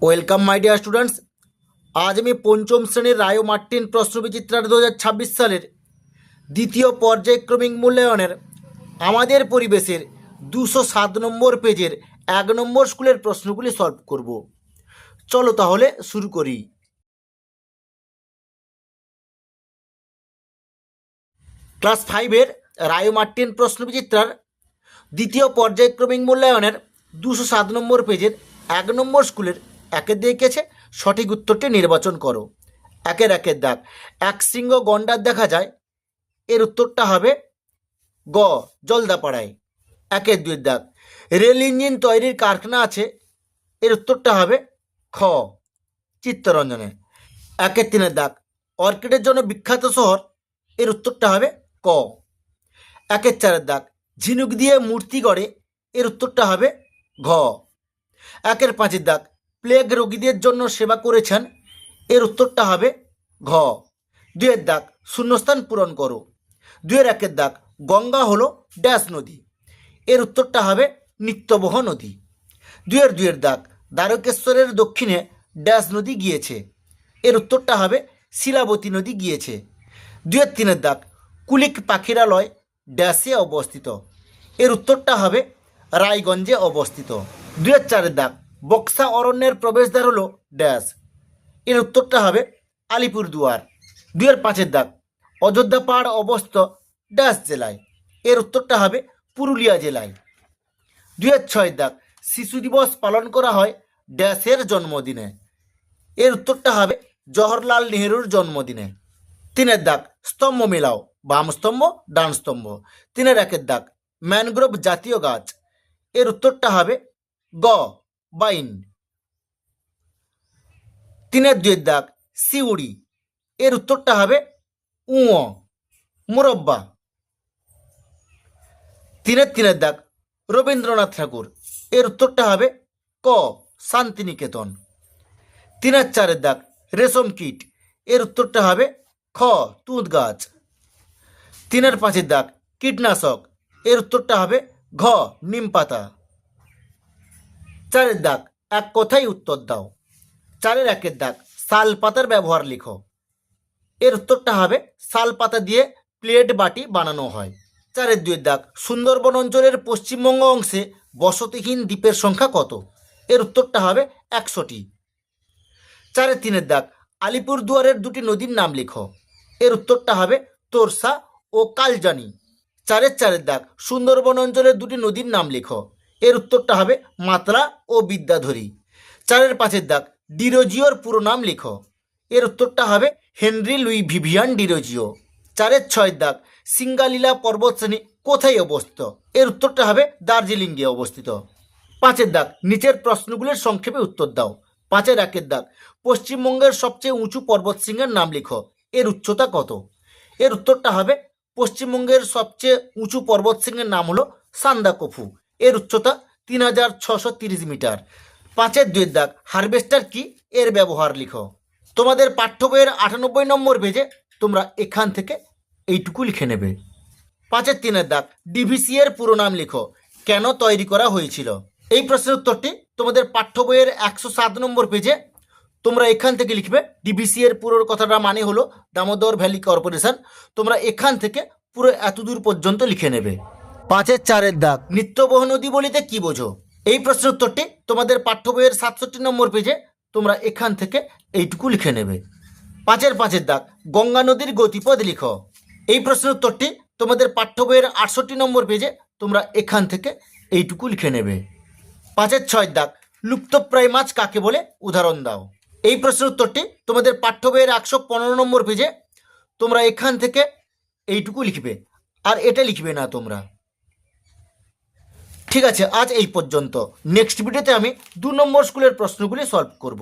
Welcome my dear students. আজ আমি পঞ্চম শ্রেণীর রায় ও মার্টিন প্রশ্নবিচিত্রার 2026 সালের দ্বিতীয় পর্যায়ক্রমিক মূল্যায়নের আমাদের পরিবেশের 207 নম্বর পেজের 1 নম্বর স্কুলের প্রশ্নগুলি সলভ করব। চলো তাহলে শুরু করি। ক্লাস 5-এর রায় ও মার্টিন প্রশ্নবিচিত্রার দ্বিতীয় পর্যায়ক্রমিক মূল্যায়নের 207 নম্বর পেজের 1 নম্বর স্কুলের একের দিকেছে সঠিক উত্তরটি নির্বাচন করো। একের দাগ, এক শৃঙ্গ গন্ডার দেখা যায়, এর উত্তরটা হবে গ জলদাপাড়ায়। একের দুই দাগ, রেল ইঞ্জিন তৈরির কারখানা আছে, এর উত্তরটা হবে খ চিত্তরঞ্জনে। একের তিনের দাগ, অর্কিডের জন্য বিখ্যাত শহর, এর উত্তরটা হবে ক। একের চারের দাগ, ঝিনুক দিয়ে মূর্তি গড়ে, এর উত্তরটা হবে ঘ। একের পাঁচের দাগ, প্লেগ রোগীদের জন্য সেবা করেছেন, এর উত্তরটা হবে ঘ। দুয়ের দাগ, শূন্যস্থান পূরণ করো। দুয়ের একের দাগ, গঙ্গা হলো ড্যাশ নদী, এর উত্তরটা হবে নিত্যবহ নদী। দুয়ের দাগ, দ্বারকেশ্বরের দক্ষিণে ড্যাশ নদী গিয়েছে, এর উত্তরটা হবে শিলাবতী নদী গিয়েছে। দুয়ের তিনের দাগ, কুলিক পাখিরালয় ড্যাশে অবস্থিত, এর উত্তরটা হবে রায়গঞ্জে অবস্থিত। দুয়ের চারের দাগ, বক্সা অরণ্যের প্রবেশদ্বার হলো ড্যাশ, এর উত্তরটা হবে আলিপুরদুয়ার। দুয়ের পাঁচের দাগ, অযোধ্যা পাহাড় অবস্থিত ড্যাশ জেলায়, এর উত্তরটা হবে পুরুলিয়া জেলায়। দুয়ের ছয়ের দাগ, শিশু দিবস পালন করা হয় ড্যাশের জন্মদিনে, এর উত্তরটা হবে জওহরলাল নেহরুর জন্মদিনে। তিনের দাগ, স্তম্ভ মেলাও, বাম স্তম্ভ ডান স্তম্ভ। তিনের একের দাগ, ম্যানগ্রোভ জাতীয় গাছ, এর উত্তরটা হবে গ বাইন। তিনের দুয়ের দাগ, শিউড়ি, এর উত্তরটা হবে মুরব্বা। তিনের দাগ, রবীন্দ্রনাথ ঠাকুর, এর উত্তরটা হবে ক শান্তিনিকেতন। তিনের চারের দাগ, রেশম কীট, এর উত্তরটা হবে খ তুঁত গাছ। তিনের পাঁচের দাগ, কীটনাশক, এর উত্তরটা হবে ঘ নিম পাতা। চারের দাগ, এক কথায় উত্তর দাও। চারের একের দাগ, শাল পাতার ব্যবহার লিখো, এর উত্তরটা হবে শাল পাতা দিয়ে প্লেট বাটি বানানো হয়। চারের দুই দাগ, সুন্দরবন অঞ্চলের পশ্চিমবঙ্গ অংশে বসতিহীন দ্বীপের সংখ্যা কত, এর উত্তরটা হবে 100টি। চারের তিনের দাগ, আলিপুরদুয়ারের দুটি নদীর নাম লিখো, এর উত্তরটা হবে তোরসা ও কালজানি। চারের দাগ, সুন্দরবন অঞ্চলের দুটি নদীর নাম লিখো, এর উত্তরটা হবে মাত্রা ও বিদ্যাধরী। চারের পাঁচের দাগ, ডিরোজিওর পুরো নাম লিখো, এর উত্তরটা হবে হেনরি লুই ভিভিয়ান ডিরোজিও। চারের ছয়ের দাগ, সিঙ্গালীলা পর্বতশ্রেণী কোথায় অবস্থিত, এর উত্তরটা হবে দার্জিলিংয়ে অবস্থিত। পাঁচের দাগ, নিচের প্রশ্নগুলির সংক্ষেপে উত্তর দাও। পাঁচের একের দাগ, পশ্চিমবঙ্গের সবচেয়ে উঁচু পর্বতশৃঙ্গের নাম লিখো, এর উচ্চতা কত, এর উত্তরটা হবে পশ্চিমবঙ্গের সবচেয়ে উঁচু পর্বতশৃঙ্গের নাম হলো সান্দাকফু, এর উচ্চতা 3630 মিটার। পাঁচের দুই দাগ, হারভেস্টার কি, এর ব্যবহার লিখো। তোমাদের পাঠ্য বইয়ের 98 নম্বর পেজে তোমরা এখান থেকে এইটুকু লিখে নেবে। পাঁচের তিনের দাগ, ডিভিসি এর পুরো নাম লিখো, কেন তৈরি করা হয়েছিল। এই প্রশ্নের উত্তরটি তোমাদের পাঠ্য বইয়ের 107 নম্বর পেজে তোমরা এখান থেকে লিখবে। ডিভিসি এর পুরো কথাটা মানে হলো দামোদর ভ্যালি কর্পোরেশন, তোমরা এখান থেকে পুরো এতদূর পর্যন্ত লিখে নেবে। পাঁচের চারের দাগ, নিত্যবহ নদী বলিতে কি বোঝো। এই প্রশ্নের উত্তরটি তোমাদের পাঠ্য বইয়ের 67 নম্বর পেজে তোমরা এখান থেকে এইটুকু লিখে নেবে। পাঁচের দাগ, গঙ্গা নদীর গতিপথ লিখো। এই প্রশ্নের উত্তরটি তোমাদের পাঠ্য বইয়ের 68 নম্বর পেজে তোমরা এখান থেকে এইটুকু লিখে নেবে। পাঁচের ছয় দাগ, লুপ্তপ্রায় মাছ কাকে বলে, উদাহরণ দাও। এই প্রশ্নের উত্তরটি তোমাদের পাঠ্য বইয়ের 115 নম্বর পেজে তোমরা এখান থেকে এইটুকু লিখবে, আর এটা লিখবে না তোমরা। ঠিক আছে, আজ এই পর্যন্ত। নেক্সট ভিডিওতে আমি 2 নম্বর স্কুলের প্রশ্নগুলি সলভ করব।